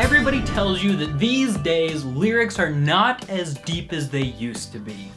Everybody tells you that these days lyrics are not as deep as they used to be.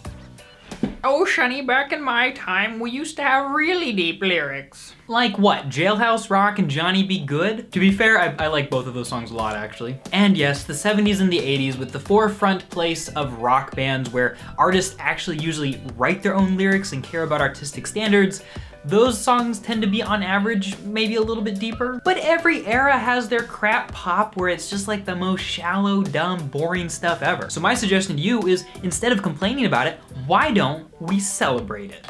Oh, Shunny, back in my time, we used to have really deep lyrics. Like what, Jailhouse Rock and Johnny Be Good? To be fair, I like both of those songs a lot, actually. And yes, the 70s and the 80s with the forefront place of rock bands where artists actually usually write their own lyrics and care about artistic standards, those songs tend to be, on average, maybe a little bit deeper. But every era has their crap pop where it's just like the most shallow, dumb, boring stuff ever. So my suggestion to you is, instead of complaining about it, why don't we celebrate it?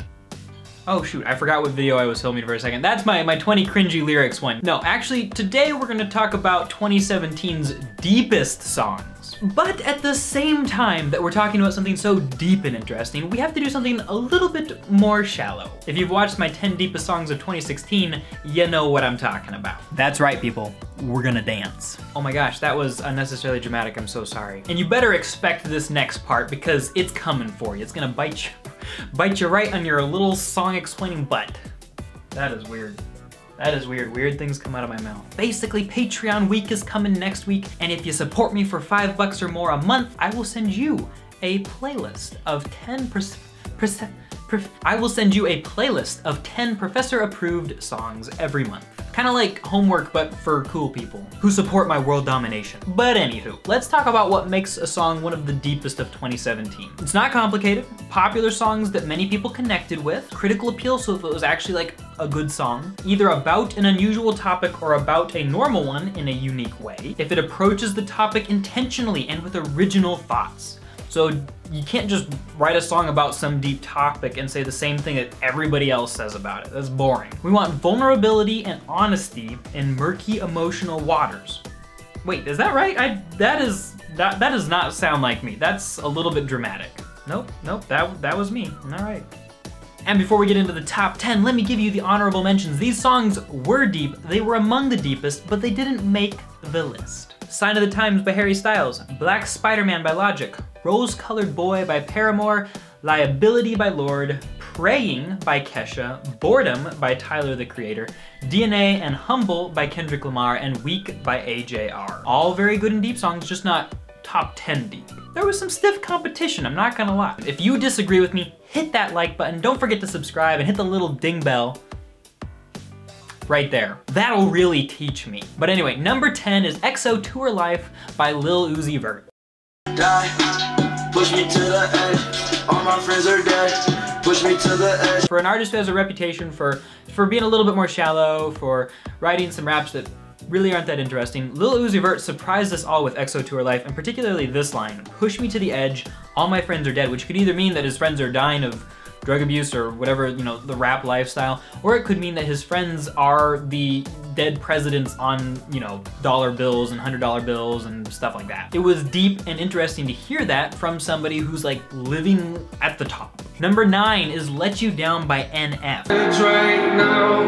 Oh shoot, I forgot what video I was filming for a second. That's my 20 cringy lyrics one. No, actually, today we're gonna talk about 2017's deepest songs. But at the same time that we're talking about something so deep and interesting, we have to do something a little bit more shallow. If you've watched my 10 deepest songs of 2016, you know what I'm talking about. That's right, people. We're gonna dance. Oh my gosh, that was unnecessarily dramatic, I'm so sorry. And you better expect this next part because it's coming for you. It's gonna bite you right on your little song explaining butt. That is weird. That is weird. Weird things come out of my mouth. Basically, Patreon week is coming next week, and if you support me for $5 or more a month, I will send you a playlist of 10 professor-approved songs every month. Kind of like homework, but for cool people who support my world domination. But anywho, let's talk about what makes a song one of the deepest of 2017. It's not complicated. Popular songs that many people connected with. Critical appeal, so if it was actually like a good song. Either about an unusual topic or about a normal one in a unique way. If it approaches the topic intentionally and with original thoughts. So you can't just write a song about some deep topic and say the same thing that everybody else says about it. That's boring. We want vulnerability and honesty in murky emotional waters. Wait, is that right? That does not sound like me. That's a little bit dramatic. Nope, that was me. All right. And before we get into the top 10, let me give you the honorable mentions. These songs were deep, they were among the deepest, but they didn't make the list. Sign of the Times by Harry Styles, Black Spider-Man by Logic, Rose-Colored Boy by Paramore, Liability by Lorde, Praying by Kesha, Boredom by Tyler, the Creator, DNA and Humble by Kendrick Lamar, and Weak by AJR. All very good and deep songs, just not top 10 deep. There was some stiff competition, I'm not gonna lie. If you disagree with me, hit that like button, don't forget to subscribe and hit the little ding bell right there. That'll really teach me. But anyway, number 10 is EXO Tour Life by Lil Uzi Vert. Die, push me to the edge, all my friends are dead, push me to the edge. For an artist who has a reputation for being a little bit more shallow, for writing some raps that really aren't that interesting, Lil Uzi Vert surprised us all with EXO Tour Life, and particularly this line, push me to the edge, all my friends are dead, which could either mean that his friends are dying of drug abuse or whatever, you know, the rap lifestyle, or it could mean that his friends are the dead presidents on, you know, dollar bills and $100 bills and stuff like that. It was deep and interesting to hear that from somebody who's like living at the top. Number 9 is Let You Down by NF. Right now,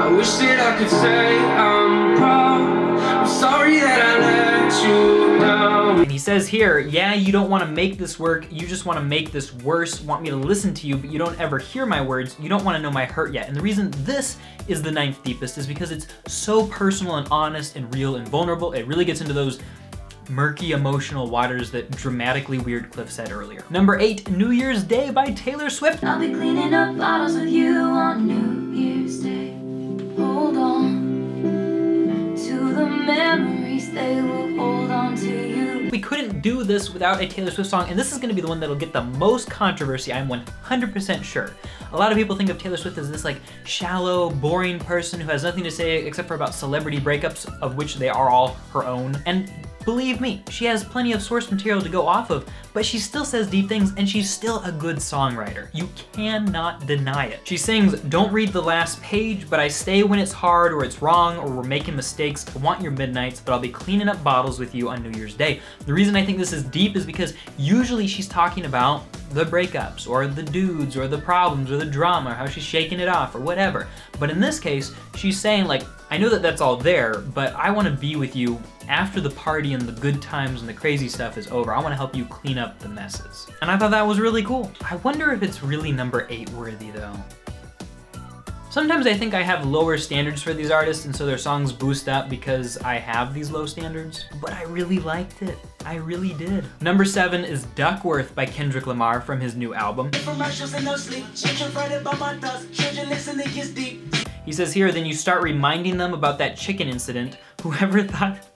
I wish that I could say I'm proud. I'm sorry that I let you down. And he says here, yeah, you don't want to make this work, you just want to make this worse, want me to listen to you, but you don't ever hear my words, you don't want to know my hurt yet. And the reason this is the 9th deepest is because it's so personal and honest and real and vulnerable. It really gets into those murky emotional waters that dramatically Weird Cliff said earlier. Number 8, New Year's Day by Taylor Swift. I'll be cleaning up bottles with you on New Year's Day. Hold on to the memories, they will hold on to you. We couldn't do this without a Taylor Swift song, and this is gonna be the one that'll get the most controversy, I'm 100% sure. A lot of people think of Taylor Swift as this like shallow, boring person who has nothing to say except for about celebrity breakups, of which they are all her own. And believe me, she has plenty of source material to go off of, but she still says deep things and she's still a good songwriter. You cannot deny it. She sings, don't read the last page, but I stay when it's hard or it's wrong or we're making mistakes. I want your midnights, but I'll be cleaning up bottles with you on New Year's Day. The reason I think this is deep is because usually she's talking about the breakups or the dudes or the problems or the drama or how she's shaking it off or whatever. But in this case, she's saying like, I know that that's all there, but I want to be with you after the party and the good times and the crazy stuff is over. I want to help you clean up the messes. And I thought that was really cool. I wonder if it's really number 8 worthy though. Sometimes I think I have lower standards for these artists, and so their songs boost up because I have these low standards, but I really liked it. I really did. Number 7 is Duckworth by Kendrick Lamar from his new album. He says here, then you start reminding them about that chicken incident. Whoever thought...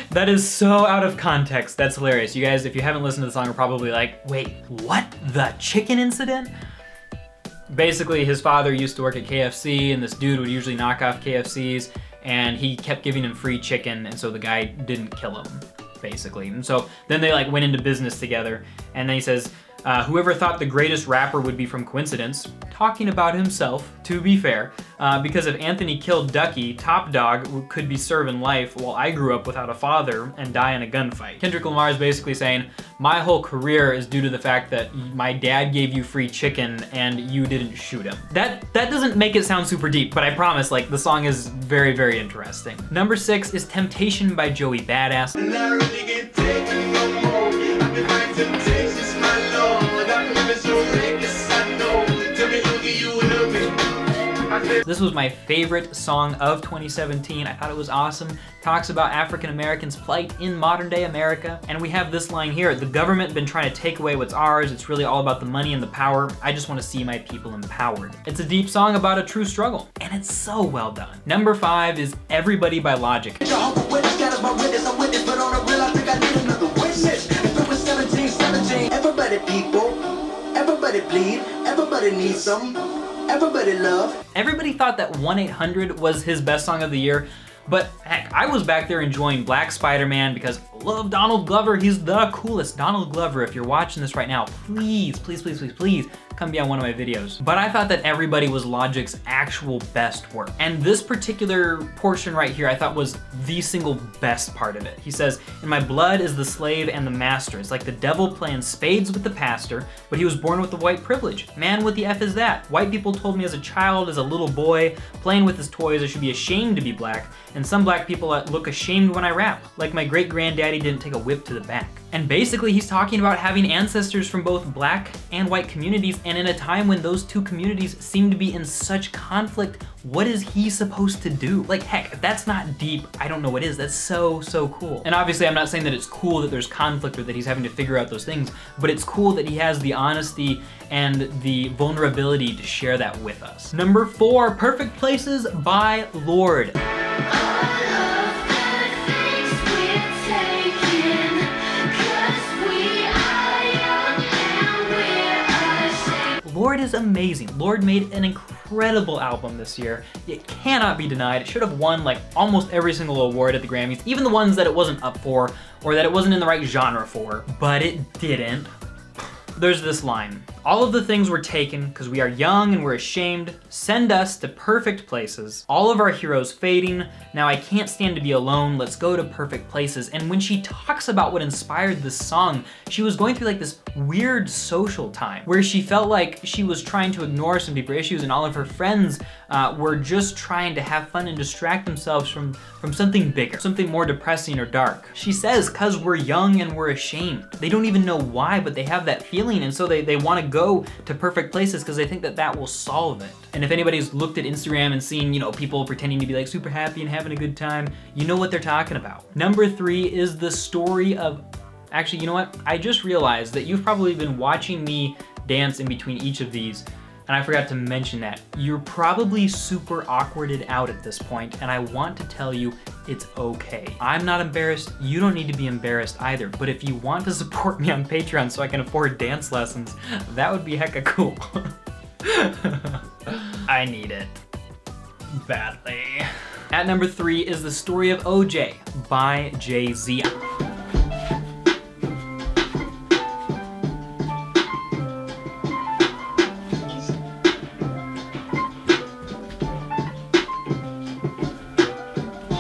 That is so out of context. That's hilarious. You guys, if you haven't listened to the song, are probably like, wait, what? The chicken incident? Basically, his father used to work at KFC, and this dude would usually knock off KFCs, and he kept giving him free chicken, and so the guy didn't kill him, basically. And so then they like went into business together, and then he says, whoever thought the greatest rapper would be from coincidence, talking about himself, to be fair, because if Anthony killed Ducky, Top Dog could be serving life while I grew up without a father and die in a gunfight. Kendrick Lamar is basically saying, my whole career is due to the fact that my dad gave you free chicken and you didn't shoot him. That doesn't make it sound super deep, but I promise, like, the song is very, very interesting. Number 6 is Temptation by Joey Badass. This was my favorite song of 2017. I thought it was awesome. Talks about African Americans' plight in modern day America. And we have this line here, the government been trying to take away what's ours. It's really all about the money and the power. I just want to see my people empowered. It's a deep song about a true struggle, and it's so well done. Number 5 is Everybody by Logic. Everybody people, everybody bleed, everybody needs some. Everybody love. Everybody thought that 1-800 was his best song of the year, but heck, I was back there enjoying Black Spider-Man because I love Donald Glover. He's the coolest. Donald Glover, if you're watching this right now, please, please, please, please, please come be on one of my videos. But I thought that Everybody was Logic's actual best work. And this particular portion right here I thought was the single best part of it. He says, in my blood is the slave and the master. It's like the devil playing spades with the pastor, but he was born with the white privilege. Man, what the F is that? White people told me as a child, as a little boy, playing with his toys, I should be ashamed to be black. And some black people look ashamed when I rap. Like my great-granddaddy didn't take a whip to the back. And basically he's talking about having ancestors from both black and white communities, and in a time when those two communities seem to be in such conflict, what is he supposed to do? Like, heck, if that's not deep, I don't know what is. That's so, so cool. And obviously I'm not saying that it's cool that there's conflict or that he's having to figure out those things, but it's cool that he has the honesty and the vulnerability to share that with us. Number 4, Perfect Places by Lorde. Lorde is amazing. Lorde made an incredible album this year. It cannot be denied. It should have won like almost every single award at the Grammys, even the ones that it wasn't up for or that it wasn't in the right genre for, but it didn't. There's this line. All of the things were taken because we are young and we're ashamed. Send us to perfect places. All of our heroes fading. Now I can't stand to be alone. Let's go to perfect places. And when she talks about what inspired this song, she was going through like this weird social time where she felt like she was trying to ignore some deeper issues, and all of her friends were just trying to have fun and distract themselves from something bigger, something more depressing or dark. She says, cause we're young and we're ashamed. They don't even know why, but they have that feeling, and so they want to go to perfect places because they think that that will solve it. And if anybody's looked at Instagram and seen, you know, people pretending to be like super happy and having a good time, you know what they're talking about. Number 3 is the story of, actually, you know what? I just realized that you've probably been watching me dance in between each of these, and I forgot to mention that. You're probably super awkwarded out at this point, and I want to tell you it's okay. I'm not embarrassed, you don't need to be embarrassed either, but if you want to support me on Patreon so I can afford dance lessons, that would be hecka cool. I need it. Badly. At number 3 is The Story of OJ by JayZ.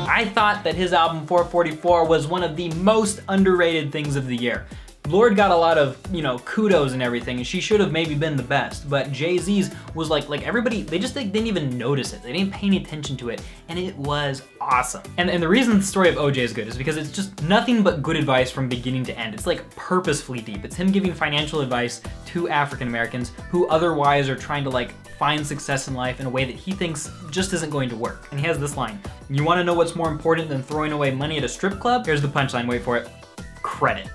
I thought that his album 444 was one of the most underrated things of the year. Lorde got a lot of, you know, kudos and everything, and she should have maybe been the best, but JayZ's was like everybody, they just didn't even notice it. They didn't pay any attention to it, and it was awesome. And the reason the story of OJ is good is because it's just nothing but good advice from beginning to end. It's like purposefully deep. It's him giving financial advice to African Americans who otherwise are trying to like find success in life in a way that he thinks just isn't going to work. And he has this line, "You wanna know what's more important than throwing away money at a strip club?" Here's the punchline, wait for it. Credit.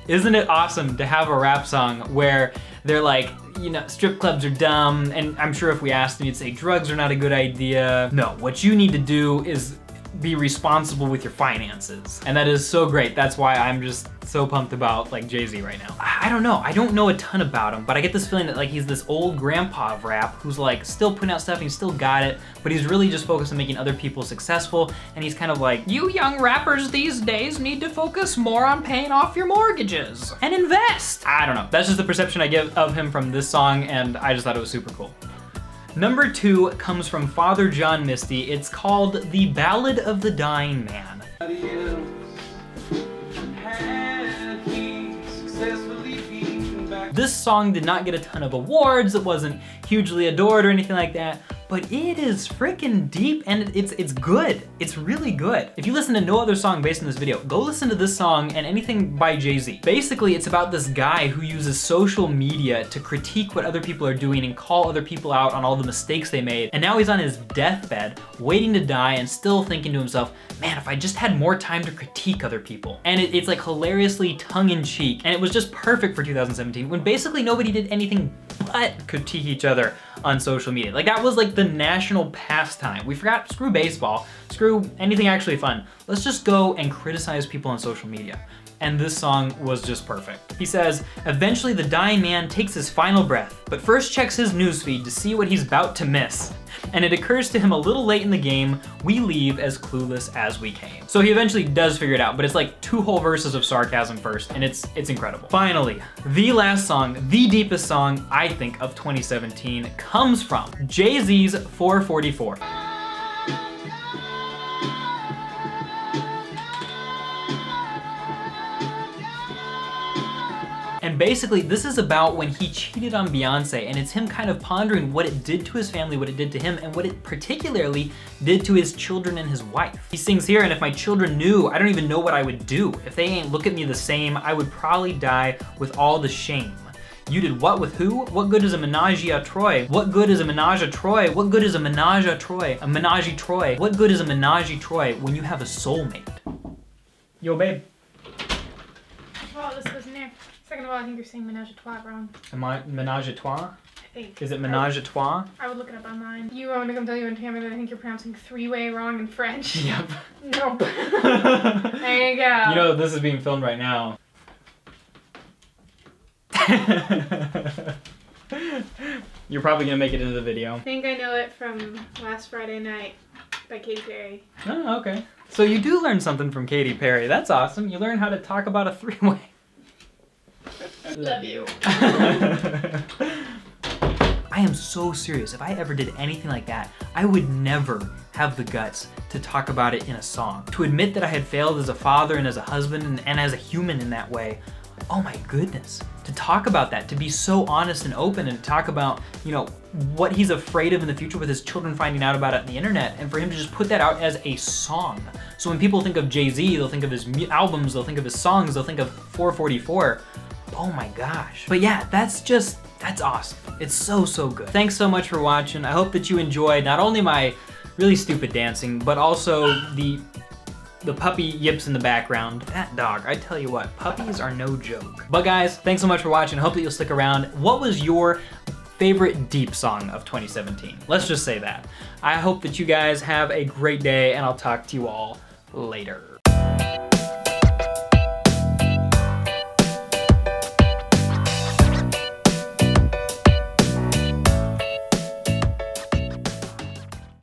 Isn't it awesome to have a rap song where they're like, you know, strip clubs are dumb, and I'm sure if we asked him, he'd say drugs are not a good idea. No, what you need to do is be responsible with your finances. And that is so great. That's why I'm just so pumped about like JayZ right now. I don't know. I don't know a ton about him, but I get this feeling that like he's this old grandpa of rap who's like still putting out stuff and he's still got it, but he's really just focused on making other people successful. And he's kind of like, You young rappers these days need to focus more on paying off your mortgages and invest. I don't know. That's just the perception I get of him from this song, and I just thought it was super cool. Number 2 comes from Father John Misty. It's called The Ballad of the Dying Man. This song did not get a ton of awards. It wasn't hugely adored or anything like that, but it is freaking deep and it's good. It's really good. If you listen to no other song based on this video, go listen to this song and anything by JayZ. Basically, it's about this guy who uses social media to critique what other people are doing and call other people out on all the mistakes they made. And now he's on his deathbed, waiting to die and still thinking to himself, man, if I just had more time to critique other people. And it's like hilariously tongue-in-cheek, and it was just perfect for 2017 when basically nobody did anything but critique each other on social media. Like that was like the national pastime. We forgot, screw baseball, screw anything actually fun. Let's just go and criticize people on social media. And this song was just perfect. He says, eventually the dying man takes his final breath, but first checks his newsfeed to see what he's about to miss. And it occurs to him a little late in the game, we leave as clueless as we came. So he eventually does figure it out, but it's like 2 whole verses of sarcasm first, and it's incredible. Finally, the last song, the deepest song, I think, of 2017 comes from JayZ's 444. And basically, this is about when he cheated on Beyonce, and it's him kind of pondering what it did to his family, what it did to him, and what it particularly did to his children and his wife. He sings here, and if my children knew, I don't even know what I would do. If they ain't look at me the same, I would probably die with all the shame. You did what with who? What good is a menage a trois? What good is a menage a trois? What good is a menage a trois? A menage a trois? What good is a menage a trois when you have a soulmate? Yo, babe. Oh, this was near. Second of all, I think you're saying menage a trois wrong. Am I menage a trois? I think. Is it menage a trois? I would look it up online. You want me to come tell you and Tammy that I think you're pronouncing three-way wrong in French? Yep. Nope. There you go. You know, this is being filmed right now. You're probably gonna make it into the video. I think I know it from Last Friday Night by Katy Perry. Oh, okay. So you do learn something from Katy Perry. That's awesome. You learn how to talk about a three-way. Love you. I am so serious. If I ever did anything like that, I would never have the guts to talk about it in a song. To admit that I had failed as a father and as a husband and as a human in that way, oh my goodness. To talk about that, to be so honest and open and to talk about, you know, what he's afraid of in the future with his children finding out about it on the internet, and for him to just put that out as a song. So when people think of JayZ, they'll think of his albums, they'll think of his songs, they'll think of 444. Oh my gosh. But yeah, that's awesome. It's so, so good. Thanks so much for watching. I hope that you enjoyed not only my really stupid dancing, but also the puppy yips in the background. That dog, I tell you what, puppies are no joke. But guys, thanks so much for watching. I hope that you'll stick around. What was your favorite deep song of 2017? Let's just say that. I hope that you guys have a great day, and I'll talk to you all later.